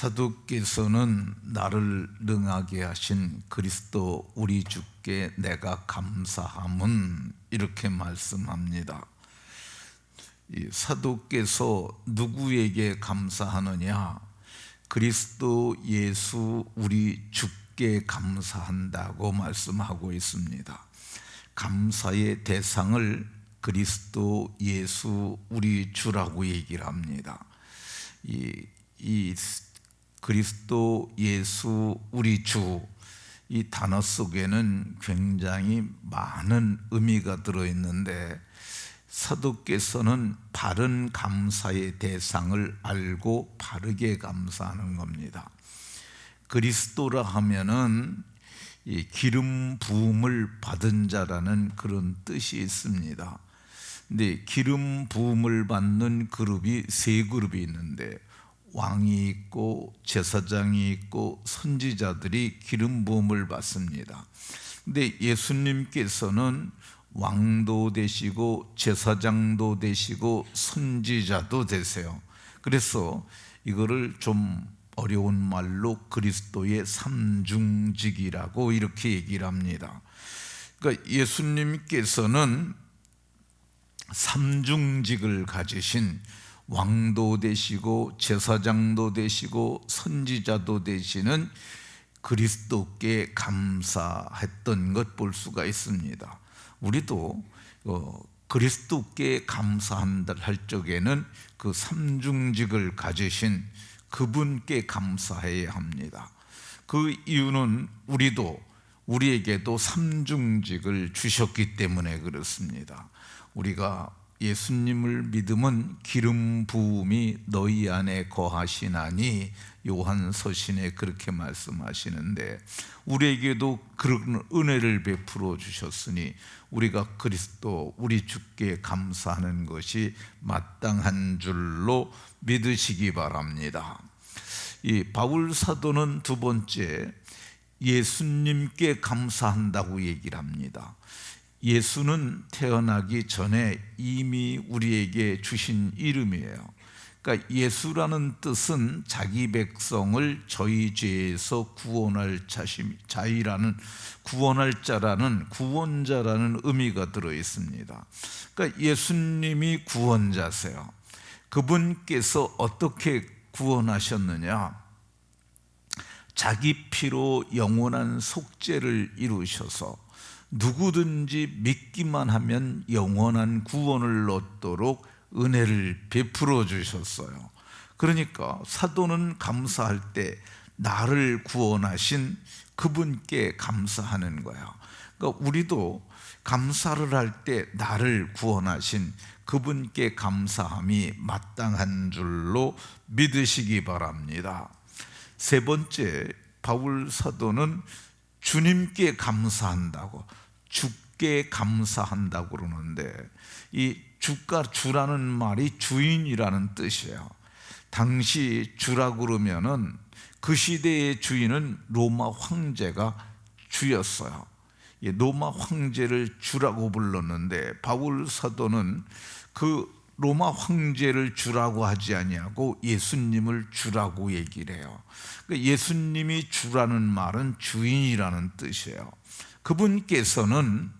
사도께서는 나를 능하게 하신 그리스도 우리 주께 내가 감사함은 이렇게 말씀합니다. 이 사도께서 누구에게 감사하느냐? 그리스도 예수 우리 주께 감사한다고 말씀하고 있습니다. 감사의 대상을 그리스도 예수 우리 주라고 얘기를 합니다. 이 그리스도 예수 우리 주, 이 단어 속에는 굉장히 많은 의미가 들어있는데 사도께서는 바른 감사의 대상을 알고 바르게 감사하는 겁니다. 그리스도라 하면은 이 기름 부음을 받은 자라는 그런 뜻이 있습니다. 근데 기름 부음을 받는 그룹이 세 그룹이 있는데 왕이 있고 제사장이 있고 선지자들이 기름 부음을 받습니다. 근데 예수님께서는 왕도 되시고 제사장도 되시고 선지자도 되세요. 그래서 이거를 좀 어려운 말로 그리스도의 삼중직이라고 이렇게 얘기를 합니다. 그러니까 예수님께서는 삼중직을 가지신 왕도 되시고 제사장도 되시고 선지자도 되시는 그리스도께 감사했던 것 볼 수가 있습니다. 우리도 그리스도께 감사한다 할 적에는 그 삼중직을 가지신 그분께 감사해야 합니다. 그 이유는 우리에게도 삼중직을 주셨기 때문에 그렇습니다. 우리가 예수님을 믿으면 기름 부음이 너희 안에 거하시나니 요한서신에 그렇게 말씀하시는데 우리에게도 그런 은혜를 베풀어 주셨으니 우리가 그리스도 우리 주께 감사하는 것이 마땅한 줄로 믿으시기 바랍니다. 이 바울 사도는 두 번째 예수님께 감사한다고 얘기를 합니다. 예수는 태어나기 전에 이미 우리에게 주신 이름이에요. 그러니까 예수라는 뜻은 자기 백성을 저희 죄에서 구원할 자이라는 구원할 자라는 구원자라는 의미가 들어 있습니다. 그러니까 예수님이 구원자세요. 그분께서 어떻게 구원하셨느냐? 자기 피로 영원한 속죄를 이루셔서 누구든지 믿기만 하면 영원한 구원을 얻도록 은혜를 베풀어 주셨어요. 그러니까 사도는 감사할 때 나를 구원하신 그분께 감사하는 거야. 그러니까 우리도 감사를 할 때 나를 구원하신 그분께 감사함이 마땅한 줄로 믿으시기 바랍니다. 세 번째, 바울 사도는 주님께 감사한다고, 주께 감사한다고 그러는데 이 주라는 말이 주인이라는 뜻이에요. 당시 주라고 그러면은 그 시대의 주인은 로마 황제가 주였어요. 로마 황제를 주라고 불렀는데 바울 사도는 그 로마 황제를 주라고 하지 아니하고 예수님을 주라고 얘기를 해요. 그러니까 예수님이 주라는 말은 주인이라는 뜻이에요. 그분께서는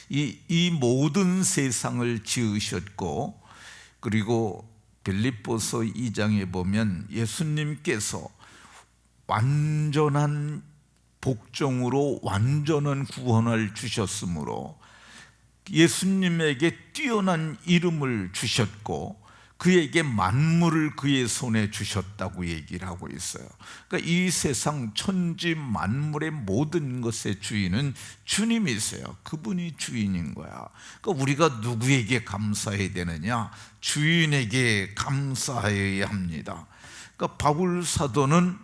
이 모든 세상을 지으셨고, 그리고 빌립보서 2장에 보면 예수님께서 완전한 복종으로 완전한 구원을 주셨으므로 예수님에게 뛰어난 이름을 주셨고 그에게 만물을 그의 손에 주셨다고 얘기를 하고 있어요. 그러니까 이 세상 천지 만물의 모든 것의 주인은 주님이세요. 그분이 주인인 거야. 그러니까 우리가 누구에게 감사해야 되느냐? 주인에게 감사해야 합니다. 그러니까 바울 사도는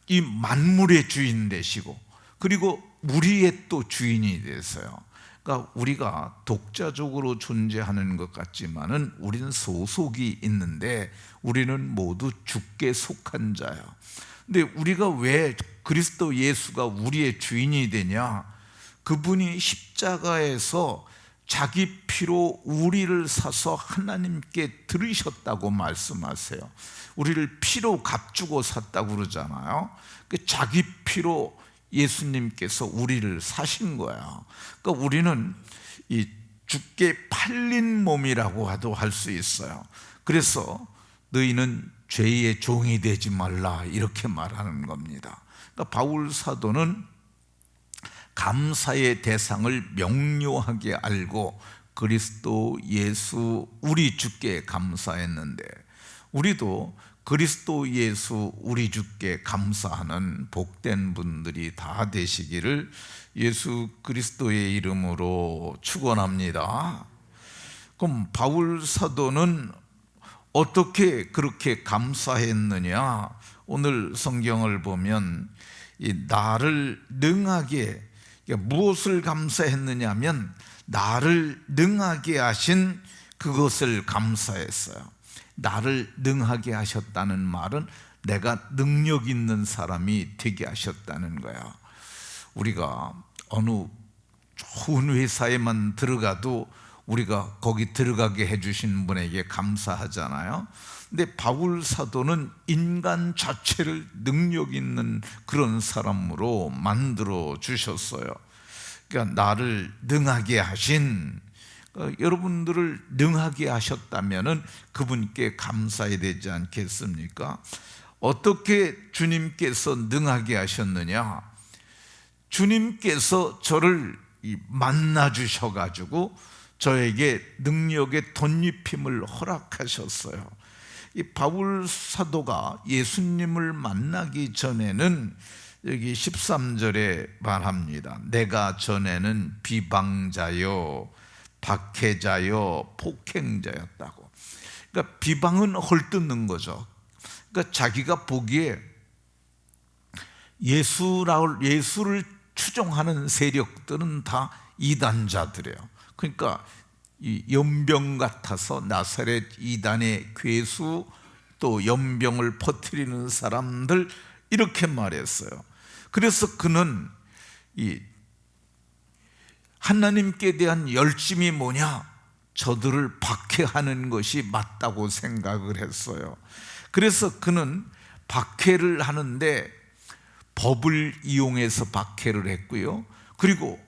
이 만물의 주인 되시고 그리고 우리의 또 주인이 되세요. 그러니까 우리가 독자적으로 존재하는 것 같지만은 우리는 소속이 있는데 우리는 모두 주께 속한 자야. 근데 우리가 왜 그리스도 예수가 우리의 주인이 되냐? 그분이 십자가에서 자기 피로 우리를 사서 하나님께 들으셨다고 말씀하세요. 우리를 피로 값주고 샀다고 그러잖아요. 자기 피로 예수님께서 우리를 사신 거야. 그러니까 우리는 이 주께 팔린 몸이라고 할 수 있어요. 그래서 너희는 죄의 종이 되지 말라, 이렇게 말하는 겁니다. 그러니까 바울 사도는 감사의 대상을 명료하게 알고 그리스도 예수 우리 주께 감사했는데, 우리도 그리스도 예수 우리 주께 감사하는 복된 분들이 다 되시기를 예수 그리스도의 이름으로 축원합니다. 그럼 바울 사도는 어떻게 그렇게 감사했느냐? 오늘 성경을 보면 이 나를 능하게, 무엇을 감사했느냐 하면 나를 능하게 하신 그것을 감사했어요. 나를 능하게 하셨다는 말은 내가 능력 있는 사람이 되게 하셨다는 거야. 우리가 어느 좋은 회사에만 들어가도 우리가 거기 들어가게 해주신 분에게 감사하잖아요. 근데 바울 사도는 인간 자체를 능력 있는 그런 사람으로 만들어 주셨어요. 그러니까 나를 능하게 하신, 여러분들을 능하게 하셨다면 그분께 감사해야 되지 않겠습니까? 어떻게 주님께서 능하게 하셨느냐? 주님께서 저를 만나 주셔가지고 저에게 능력의 덧입힘을 허락하셨어요. 이 바울 사도가 예수님을 만나기 전에는 여기 13절에 말합니다. 내가 전에는 비방자요 박해자요 폭행자였다고. 그러니까 비방은 헐뜯는 거죠. 그러니까 자기가 보기에 예수를 추종하는 세력들은 다 이단자들이에요. 그러니까 이 연병 같아서 나사렛 이단의 괴수, 또 연병을 퍼뜨리는 사람들, 이렇게 말했어요. 그래서 그는 이 하나님께 대한 열심이 뭐냐? 저들을 박해하는 것이 맞다고 생각을 했어요. 그래서 그는 박해를 하는데 법을 이용해서 박해를 했고요. 그리고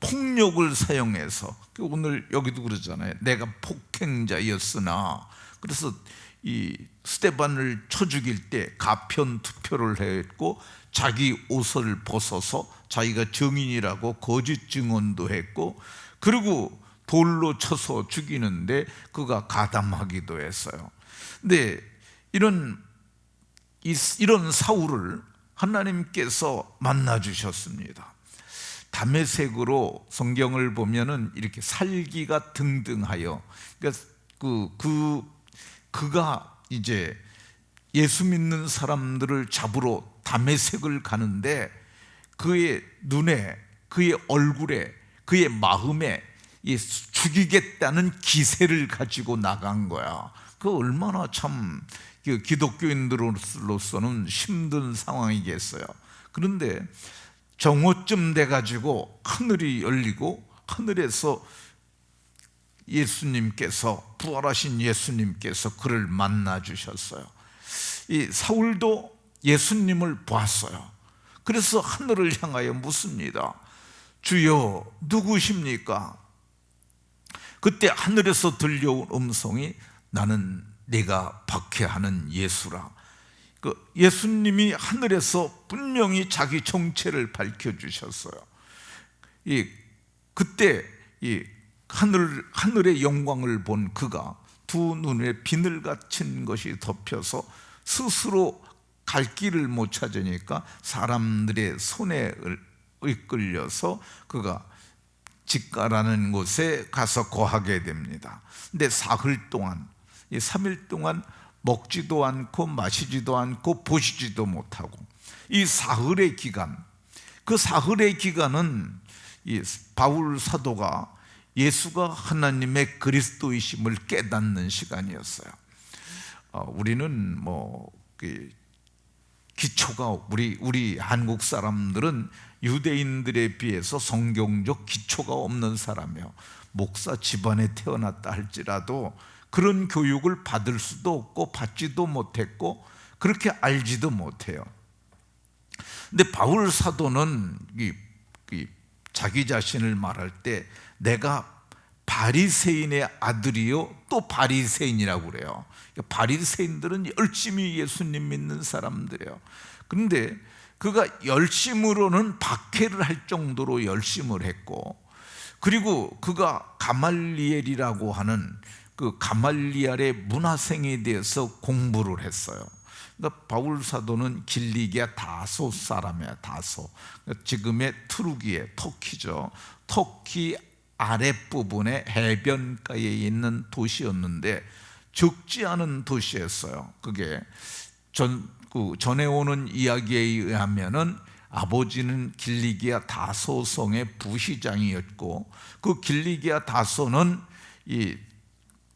폭력을 사용해서, 오늘 여기도 그러잖아요. 내가 폭행자였으나, 그래서 이 스데반을 쳐 죽일 때 가편 투표를 했고 자기 옷을 벗어서 자기가 증인이라고 거짓 증언도 했고, 그리고 돌로 쳐서 죽이는데 그가 가담하기도 했어요. 근데 이런 사울을 하나님께서 만나 주셨습니다. 다메섹으로 성경을 보면은 이렇게 살기가 등등하여, 그러니까 그가 이제 예수 믿는 사람들을 잡으러 다메섹을 가는데 그의 눈에, 그의 얼굴에, 그의 마음에 죽이겠다는 기세를 가지고 나간 거야. 그 얼마나 참 기독교인들로서는 힘든 상황이겠어요. 그런데 정오쯤 돼가지고 하늘이 열리고 하늘에서 예수님께서, 부활하신 예수님께서 그를 만나 주셨어요. 이 사울도 예수님을 보았어요. 그래서 하늘을 향하여 묻습니다. 주여 누구십니까? 그때 하늘에서 들려온 음성이 나는 네가 박해하는 예수라. 예수님이 하늘에서 분명히 자기 정체를 밝혀주셨어요. 그때 하늘의 영광을 본 그가 두 눈에 비늘 같은 것이 덮여서 스스로 갈 길을 못 찾으니까 사람들의 손에 이끌려서 그가 직가라는 곳에 가서 거하게 됩니다. 근데 사흘 동안, 3일 동안 먹지도 않고 마시지도 않고 보시지도 못하고, 이 사흘의 기간, 그 사흘의 기간은 이 바울 사도가 예수가 하나님의 그리스도이심을 깨닫는 시간이었어요. 우리는 기초가 우리 한국 사람들은 유대인들에 비해서 성경적 기초가 없는 사람이에요. 목사 집안에 태어났다 할지라도 그런 교육을 받을 수도 없고 받지도 못했고 그렇게 알지도 못해요. 근데 바울 사도는 자기 자신을 말할 때 내가 바리새인의 아들이요 또 바리새인이라고 그래요. 바리새인들은 열심히 예수님 믿는 사람들이에요. 그런데 그가 열심으로는 박해를 할 정도로 열심을 했고, 그리고 그가 가말리엘이라고 하는 그 가말리엘의 문화생에 대해서 공부를 했어요. 그러니까 바울 사도는 길리기아 다소 사람이야. 다소, 지금의 투르기에 터키죠. 터키 아랫부분에 해변가에 있는 도시였는데 적지 않은 도시였어요. 그게 전해오는 이야기에 의하면은 아버지는 길리기아 다소성의 부시장이었고, 그 길리기아 다소는 이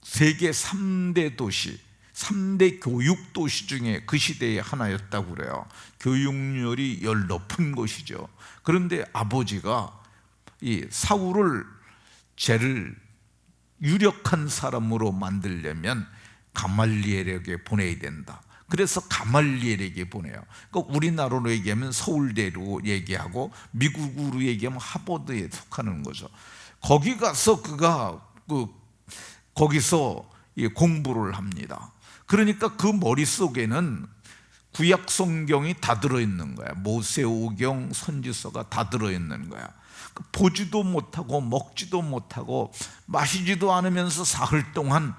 세계 3대 도시, 3대 교육 도시 중에 그 시대의 하나였다고 그래요. 교육열이 열 높은 곳이죠. 그런데 아버지가 이 사울을 죄를 유력한 사람으로 만들려면 가말리엘에게 보내야 된다. 그래서 가말리엘에게 보내요. 그러니까 우리나라로 얘기하면 서울대로 얘기하고 미국으로 얘기하면 하버드에 속하는 거죠. 거기 가서 그가 거기서 공부를 합니다. 그러니까 그 머릿속에는 구약 성경이 다 들어있는 거야. 모세오경, 선지서가 다 들어있는 거야. 보지도 못하고 먹지도 못하고 마시지도 않으면서 사흘 동안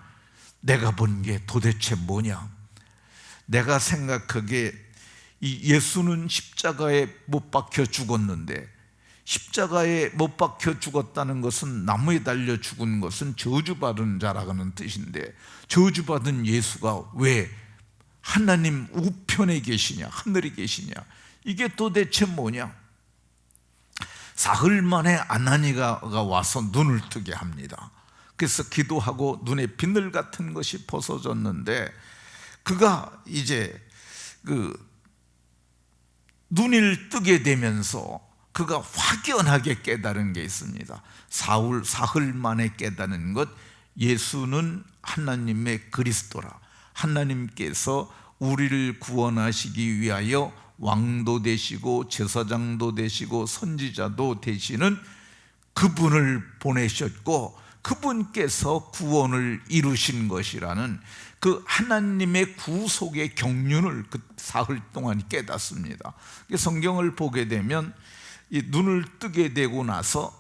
내가 본 게 도대체 뭐냐? 내가 생각하기에 이 예수는 십자가에 못 박혀 죽었는데, 십자가에 못 박혀 죽었다는 것은 나무에 달려 죽은 것은 저주받은 자라는 뜻인데, 저주받은 예수가 왜 하나님 우편에 계시냐, 하늘에 계시냐, 이게 도대체 뭐냐? 사흘 만에 아나니가 와서 눈을 뜨게 합니다. 그래서 기도하고 눈에 비늘 같은 것이 벗어졌는데, 그가 이제 눈을 뜨게 되면서 그가 확연하게 깨달은 게 있습니다. 사흘 만에 깨달은 것, 예수는 하나님의 그리스도라. 하나님께서 우리를 구원하시기 위하여 왕도 되시고 제사장도 되시고 선지자도 되시는 그분을 보내셨고, 그분께서 구원을 이루신 것이라는 그 하나님의 구속의 경륜을 그 사흘 동안 깨닫습니다. 성경을 보게 되면 이 눈을 뜨게 되고 나서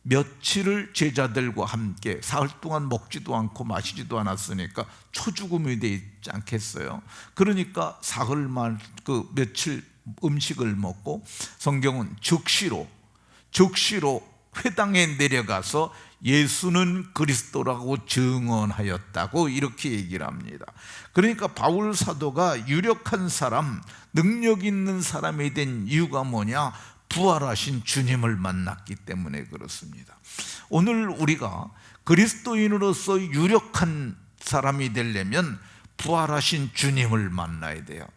며칠을 제자들과 함께, 사흘 동안 먹지도 않고 마시지도 않았으니까 초죽음이 되지 않겠어요? 그러니까 사흘 만 며칠 음식을 먹고, 성경은 즉시로 회당에 내려가서 예수는 그리스도라고 증언하였다고 이렇게 얘기를 합니다. 그러니까 바울 사도가 유력한 사람, 능력 있는 사람이 된 이유가 뭐냐? 부활하신 주님을 만났기 때문에 그렇습니다. 오늘 우리가 그리스도인으로서 유력한 사람이 되려면 부활하신 주님을 만나야 돼요.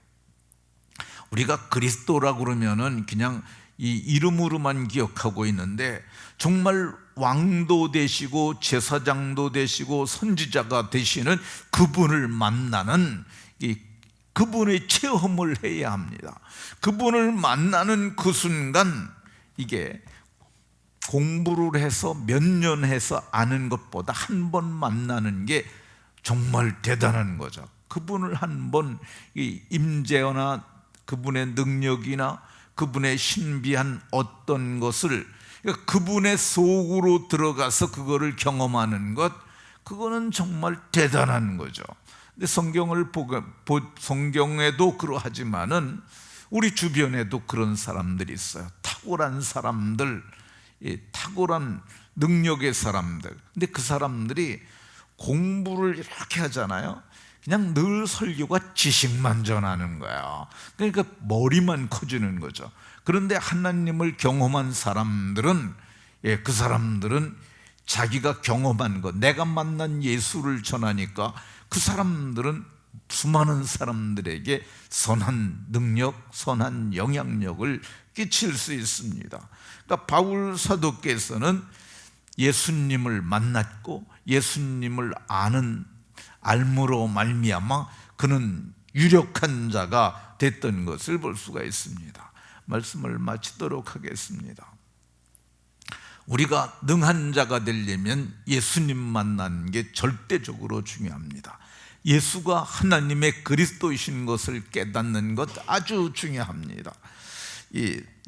우리가 그리스도라고 그러면은 그냥 이 이름으로만 기억하고 있는데, 정말 왕도 되시고 제사장도 되시고 선지자가 되시는 그분을 만나는 그분의 체험을 해야 합니다. 그분을 만나는 그 순간, 이게 공부를 해서 몇 년 해서 아는 것보다 한 번 만나는 게 정말 대단한 거죠. 그분을 한 번 임재나 그분의 능력이나 그분의 신비한 어떤 것을, 그러니까 그분의 속으로 들어가서 그거를 경험하는 것, 그거는 정말 대단한 거죠. 근데 성경에도 그러하지만은 우리 주변에도 그런 사람들이 있어요. 탁월한 사람들, 탁월한 능력의 사람들. 근데 그 사람들이 공부를 이렇게 하잖아요. 그냥 늘 설교가 지식만 전하는 거야. 그러니까 머리만 커지는 거죠. 그런데 하나님을 경험한 사람들은, 그 사람들은 자기가 경험한 것, 내가 만난 예수를 전하니까 그 사람들은 수많은 사람들에게 선한 능력, 선한 영향력을 끼칠 수 있습니다. 그러니까 바울 사도께서는 예수님을 만났고 예수님을 아는 알므로 말미암아 그는 유력한 자가 됐던 것을 볼 수가 있습니다. 말씀을 마치도록 하겠습니다. 우리가 능한 자가 되려면 예수님 만나는 게 절대적으로 중요합니다. 예수가 하나님의 그리스도이신 것을 깨닫는 것 아주 중요합니다.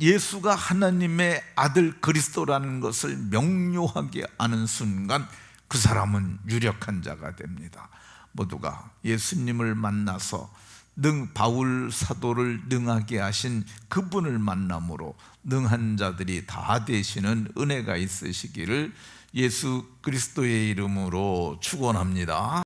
예수가 하나님의 아들 그리스도라는 것을 명료하게 아는 순간 그 사람은 유력한 자가 됩니다. 모두가 예수님을 만나서 바울 사도를 능하게 하신 그분을 만남으로 능한 자들이 다 되시는 은혜가 있으시기를 예수 그리스도의 이름으로 축원합니다.